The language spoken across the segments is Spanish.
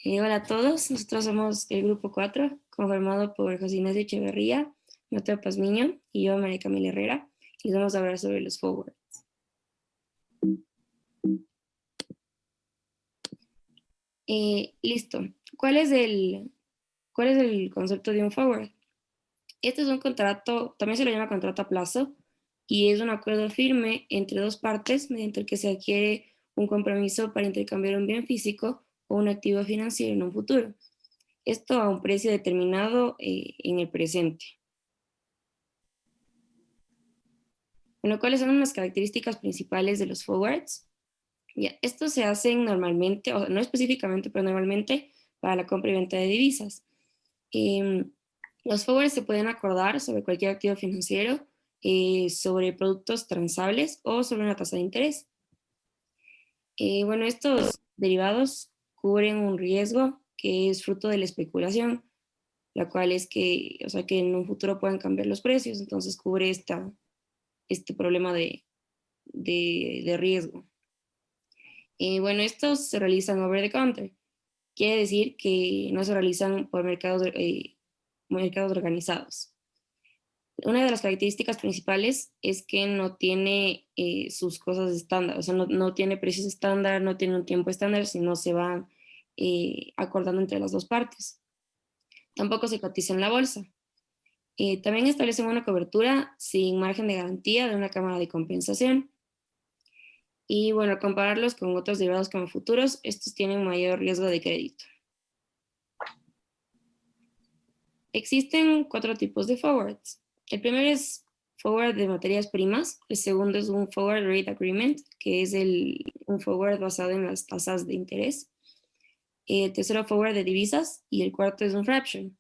Hola a todos, nosotros somos el grupo 4, conformado por José Ignacio Echeverría, Mateo Pazmiño y yo, María Camila Herrera, y les vamos a hablar sobre los forwards. Listo. ¿Cuál es el concepto de un forward? Este es un contrato, también se lo llama contrato a plazo, y es un acuerdo firme entre dos partes mediante el que se adquiere un compromiso para intercambiar un bien físico o un activo financiero en un futuro. Esto a un precio determinado en el presente. Bueno, ¿cuáles son las características principales de los forwards? Ya, estos se hacen normalmente, o no específicamente, pero normalmente para la compra y venta de divisas. Eh, los forwards se pueden acordar sobre cualquier activo financiero, sobre productos transables o sobre una tasa de interés. Bueno, estos derivados cubren un riesgo que es fruto de la especulación, la cual es que, o sea, que en un futuro pueden cambiar los precios, entonces cubre este problema de riesgo. Bueno, estos se realizan over the counter. Quiere decir que no se realizan por mercados organizados. Una de las características principales es que no tiene sus cosas estándar, o sea, no tiene precios estándar, no tiene un tiempo estándar, sino se van acordando entre las dos partes. Tampoco se cotiza en la bolsa. También establecen una cobertura sin margen de garantía de una cámara de compensación. Y bueno, compararlos con otros derivados como futuros, estos tienen mayor riesgo de crédito. Existen 4 tipos de forwards. El primero es forward de materias primas. El segundo es un forward rate agreement, que es un forward basado en las tasas de interés. El tercero, forward de divisas. Y el cuarto es un fraction,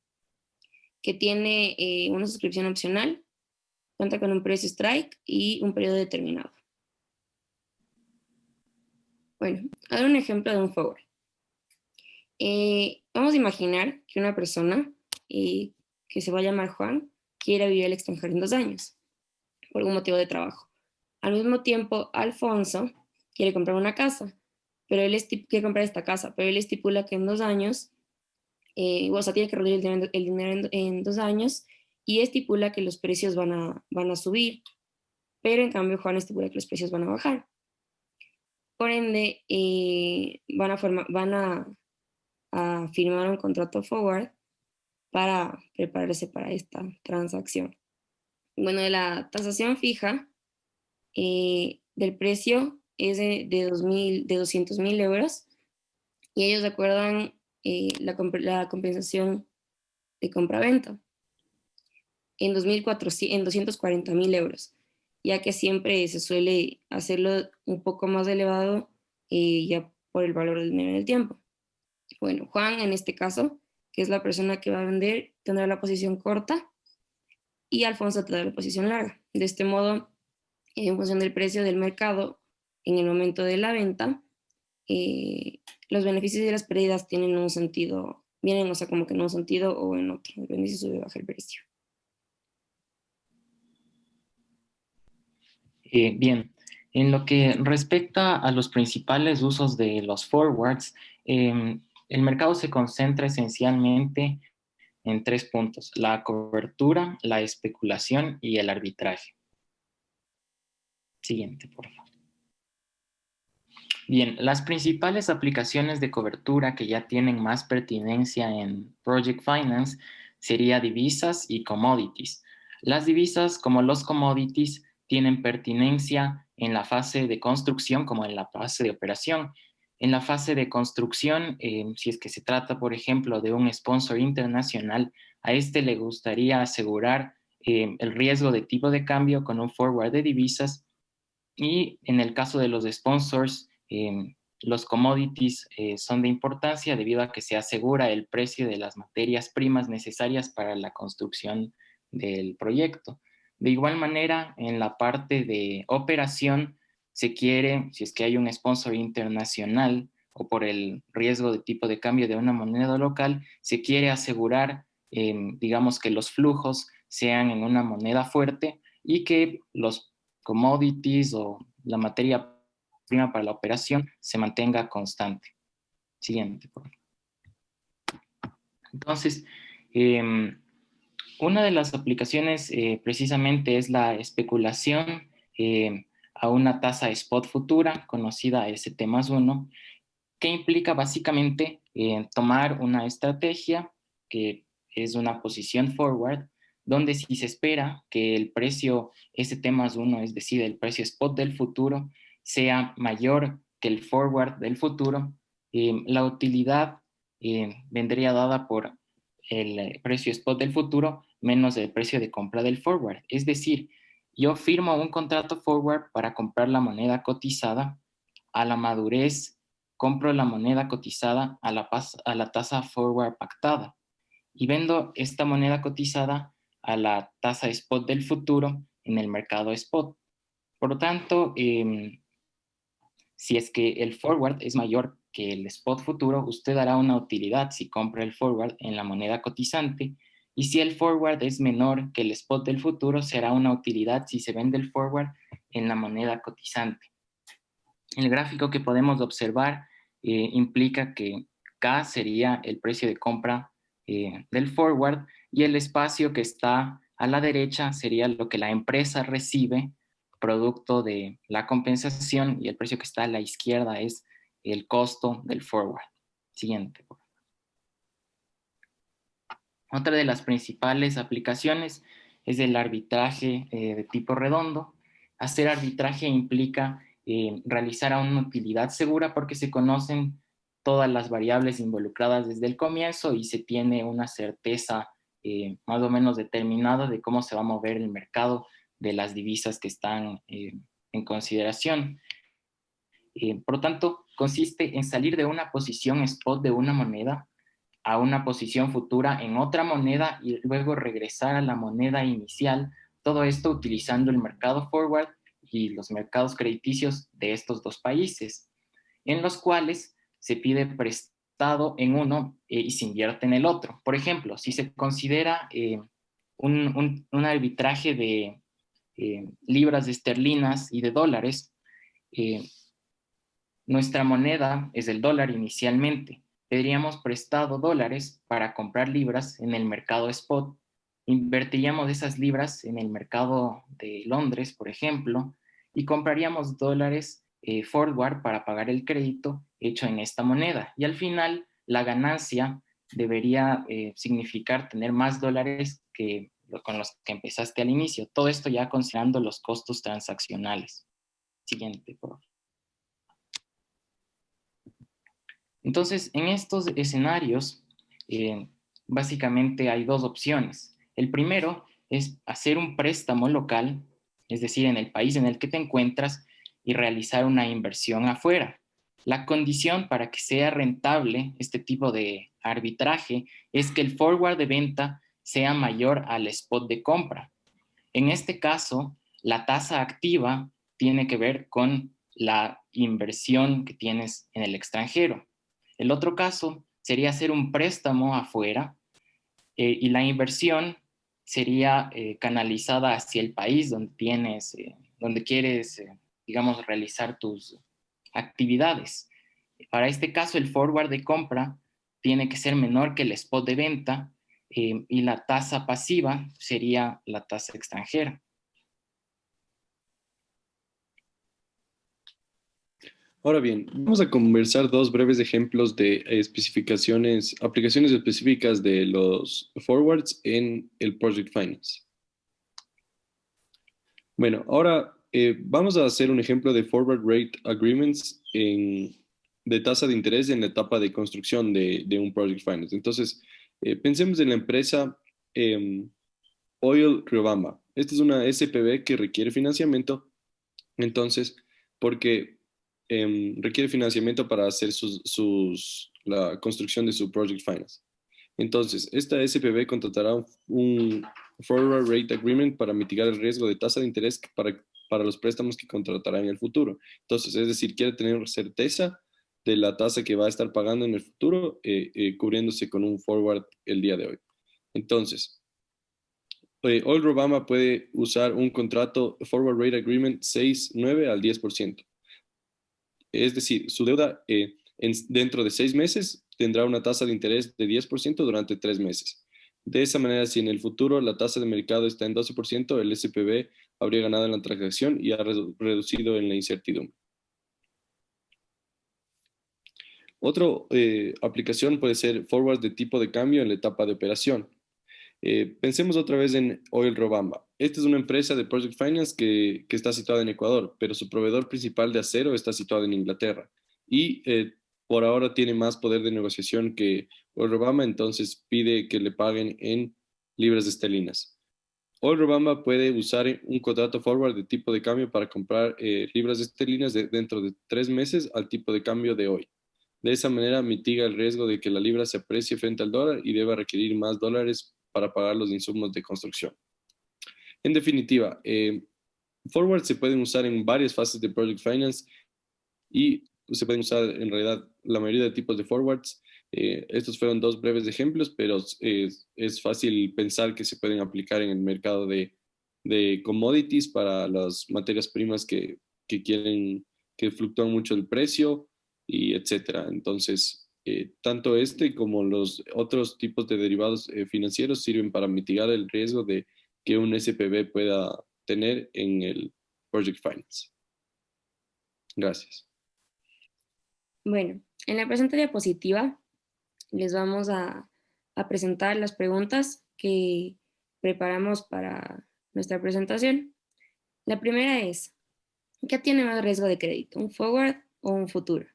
que tiene una suscripción opcional, cuenta con un precio strike y un periodo determinado. Bueno, a ver un ejemplo de un forward. Vamos a imaginar que una persona que se va a llamar Juan quiere vivir al extranjero en 2 años por algún motivo de trabajo. Al mismo tiempo, Alfonso quiere comprar una casa, pero quiere comprar esta casa, pero él estipula que en 2 años, o sea, tiene que reunir el dinero en 2 años y estipula que los precios van a subir, pero en cambio Juan estipula que los precios van a bajar. Por ende, a firmar un contrato forward para prepararse para esta transacción. Bueno, de la tasación fija del precio es de 200.000 euros y ellos acuerdan la compensación de compraventa en 240.000 euros, ya que siempre se suele hacerlo un poco más elevado ya por el valor del dinero en el tiempo. Bueno, Juan en este caso, que es la persona que va a vender, tendrá la posición corta y Alfonso tendrá la posición larga. De este modo, en función del precio del mercado en el momento de la venta, eh, los beneficios y las pérdidas tienen un sentido, vienen, o sea, como que en un sentido o en otro, depende si sube o baja el precio. Bien, en lo que respecta a los principales usos de los forwards, el mercado se concentra esencialmente en 3 puntos: la cobertura, la especulación y el arbitraje. Siguiente, por favor. Bien, las principales aplicaciones de cobertura que ya tienen más pertinencia en Project Finance sería divisas y commodities. Las divisas, como los commodities, tienen pertinencia en la fase de construcción como en la fase de operación. En la fase de construcción, si es que se trata, por ejemplo, de un sponsor internacional, a este le gustaría asegurar el riesgo de tipo de cambio con un forward de divisas. Y en el caso de los sponsors, los commodities son de importancia debido a que se asegura el precio de las materias primas necesarias para la construcción del proyecto. De igual manera, en la parte de operación, se quiere, si es que hay un sponsor internacional o por el riesgo de tipo de cambio de una moneda local, se quiere asegurar, digamos, que los flujos sean en una moneda fuerte y que los commodities o la materia prima para la operación se mantenga constante. Siguiente, por favor. Entonces, em, una de las aplicaciones precisamente es la especulación a una tasa spot futura, conocida ST+1, que implica básicamente tomar una estrategia que es una posición forward, donde si se espera que el precio ST+1, es decir, el precio spot del futuro, sea mayor que el forward del futuro, la utilidad vendría dada por el precio spot del futuro menos el precio de compra del forward. Es decir, yo firmo un contrato forward para comprar la moneda cotizada. A la madurez compro la moneda cotizada a la tasa forward pactada y vendo esta moneda cotizada a la tasa spot del futuro en el mercado spot. Por lo tanto, si es que el forward es mayor que el spot futuro, usted dará una utilidad si compra el forward en la moneda cotizante, y si el forward es menor que el spot del futuro, será una utilidad si se vende el forward en la moneda cotizante. El gráfico que podemos observar implica que K sería el precio de compra del forward, y el espacio que está a la derecha sería lo que la empresa recibe producto de la compensación, y el precio que está a la izquierda es el costo del forward. Siguiente. Otra de las principales aplicaciones es el arbitraje de tipo redondo. Hacer arbitraje implica realizar una utilidad segura porque se conocen todas las variables involucradas desde el comienzo y se tiene una certeza más o menos determinada de cómo se va a mover el mercado de las divisas que están en consideración. Por lo tanto, consiste en salir de una posición spot de una moneda a una posición futura en otra moneda y luego regresar a la moneda inicial, todo esto utilizando el mercado forward y los mercados crediticios de estos dos países, en los cuales se pide prestado en uno y se invierte en el otro. Por ejemplo, si se considera un arbitraje de libras esterlinas y de dólares, eh, nuestra moneda es el dólar inicialmente. Pediríamos prestado dólares para comprar libras en el mercado spot. Invertiríamos esas libras en el mercado de Londres, por ejemplo, y compraríamos dólares forward para pagar el crédito hecho en esta moneda. Y al final, la ganancia debería significar tener más dólares que con los que empezaste al inicio. Todo esto ya considerando los costos transaccionales. Siguiente, por favor. Entonces, en estos escenarios, básicamente hay dos opciones. El primero es hacer un préstamo local, es decir, en el país en el que te encuentras, y realizar una inversión afuera. La condición para que sea rentable este tipo de arbitraje es que el forward de venta sea mayor al spot de compra. En este caso, la tasa activa tiene que ver con la inversión que tienes en el extranjero. El otro caso sería hacer un préstamo afuera y la inversión sería canalizada hacia el país donde tienes, donde quieres, digamos, realizar tus actividades. Para este caso, el forward de compra tiene que ser menor que el spot de venta y la tasa pasiva sería la tasa extranjera. Ahora bien, vamos a conversar dos breves ejemplos de especificaciones, aplicaciones específicas de los forwards en el Project Finance. Bueno, ahora vamos a hacer un ejemplo de forward rate agreements de tasa de interés en la etapa de construcción de un Project Finance. Entonces, pensemos en la empresa Oil Riobamba. Esta es una SPV que requiere financiamiento. Entonces, porque requiere financiamiento para hacer la construcción de su Project Finance. Entonces, esta SPV contratará un Forward Rate Agreement para mitigar el riesgo de tasa de interés para los préstamos que contratará en el futuro. Entonces, es decir, quiere tener certeza de la tasa que va a estar pagando en el futuro, cubriéndose con un forward el día de hoy. Entonces, Oil Robama puede usar un contrato Forward Rate Agreement 6, 9 al 10%. Es decir, su deuda dentro de 6 meses tendrá una tasa de interés de 10% durante 3 meses. De esa manera, si en el futuro la tasa de mercado está en 12%, el SPV habría ganado en la transacción y ha reducido en la incertidumbre. Otra aplicación puede ser forwards de tipo de cambio en la etapa de operación. Pensemos otra vez en Oil Robamba. Esta es una empresa de Project Finance que está situada en Ecuador, pero su proveedor principal de acero está situado en Inglaterra. Y por ahora tiene más poder de negociación que Oil Robamba, entonces pide que le paguen en libras esterlinas. Oil Robamba puede usar un contrato forward de tipo de cambio para comprar libras esterlinas dentro de 3 meses al tipo de cambio de hoy. De esa manera mitiga el riesgo de que la libra se aprecie frente al dólar y deba requerir más dólares para pagar los insumos de construcción. En definitiva, forwards se pueden usar en varias fases de Project Finance y se pueden usar en realidad la mayoría de tipos de forwards. Estos fueron 2 breves ejemplos, pero es fácil pensar que se pueden aplicar en el mercado de commodities para las materias primas que fluctúan mucho el precio y etcétera. Entonces, tanto este como los otros tipos de derivados financieros sirven para mitigar el riesgo de que un SPV pueda tener en el Project Finance. Gracias. Bueno, en la presente diapositiva les vamos a presentar las preguntas que preparamos para nuestra presentación. La primera es, ¿qué tiene más riesgo de crédito, un forward o un futuro?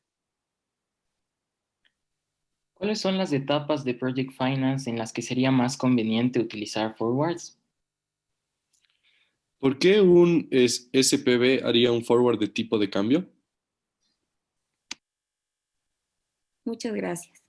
¿Cuáles son las etapas de Project Finance en las que sería más conveniente utilizar forwards? ¿Por qué un SPV haría un forward de tipo de cambio? Muchas gracias.